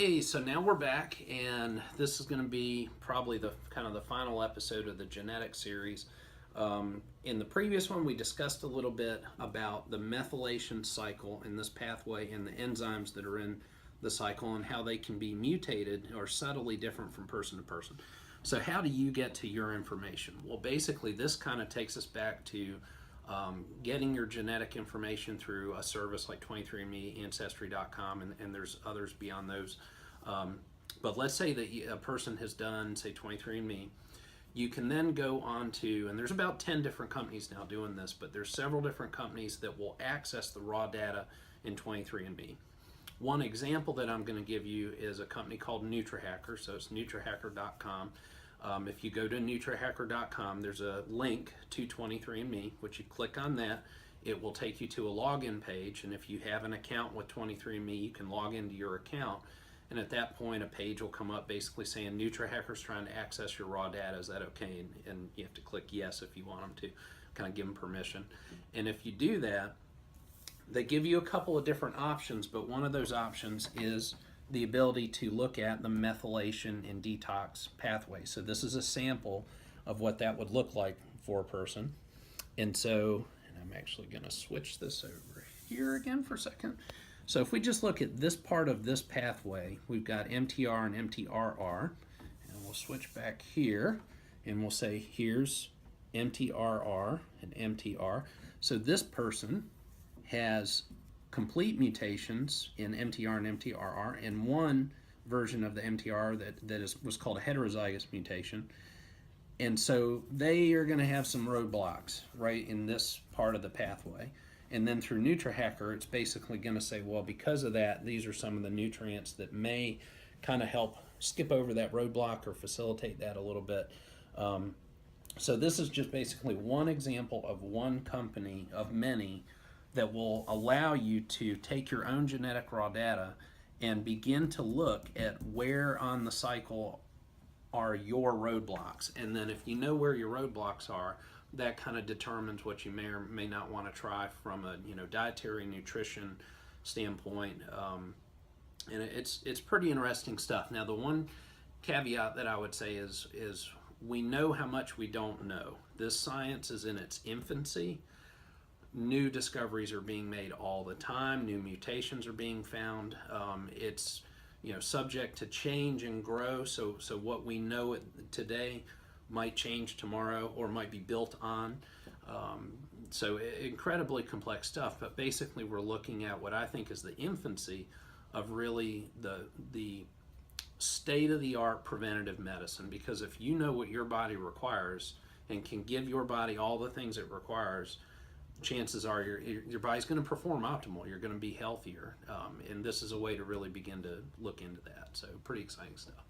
Okay, so now we're back, and this is going to be probably the kind of the final episode of the genetic series. In the previous one, we discussed a little bit about the methylation cycle in this pathway and the enzymes that are in the cycle and how they can be mutated or subtly different from person to person. So how do you get to your information? Well, basically, this kind of takes us back to getting your genetic information through a service like 23&Me, Ancestry.com, and there's others beyond those. But let's say that a person has done, say, 23&Me. You can then go on to, and there's about 10 different companies now doing this, but there's several different companies that will access the raw data in 23&Me. One example that I'm going to give you is a company called Nutrahacker, so it's Nutrahacker.com. If you go to Nutrahacker.com, there's a link to 23&Me, which you click on that, it will take you to a login page, and if you have an account with 23&Me, you can log into your account, and at that point a page will come up basically saying Nutrahacker's trying to access your raw data, is that okay? And you have to click yes if you want them to, kind of give them permission. And if you do that, they give you a couple of different options, but one of those options is the ability to look at the methylation and detox pathway. So this is a sample of what that would look like for a person. And so, and I'm actually going to switch this over here again for a second. So if we just look at this part of this pathway, we've got MTR and MTRR, and we'll switch back here, and we'll say here's MTRR and MTR. So this person has complete mutations in MTR and MTRR, and one version of the MTR was called a heterozygous mutation. And so they are going to have some roadblocks right in this part of the pathway. And then through Nutrahacker, it's basically going to say, well, because of that, these are some of the nutrients that may kind of help skip over that roadblock or facilitate that a little bit. So this is just basically one example of one company of many that will allow you to take your own genetic raw data and begin to look at where on the cycle are your roadblocks. And then if you know where your roadblocks are, that kind of determines what you may or may not want to try from a dietary nutrition standpoint. And it's pretty interesting stuff. Now, the one caveat that I would say is we know how much we don't know. This science is in its infancy. New discoveries are being made all the time. New mutations are being found. It's subject to change and grow. So what we know today might change tomorrow or might be built on. So incredibly complex stuff. But basically, we're looking at what I think is the infancy of really the state-of-the-art preventative medicine. Because if you know what your body requires and can give your body all the things it requires, chances are your body's going to perform optimal. You're going to be healthier, and this is a way to really begin to look into that. So pretty exciting stuff.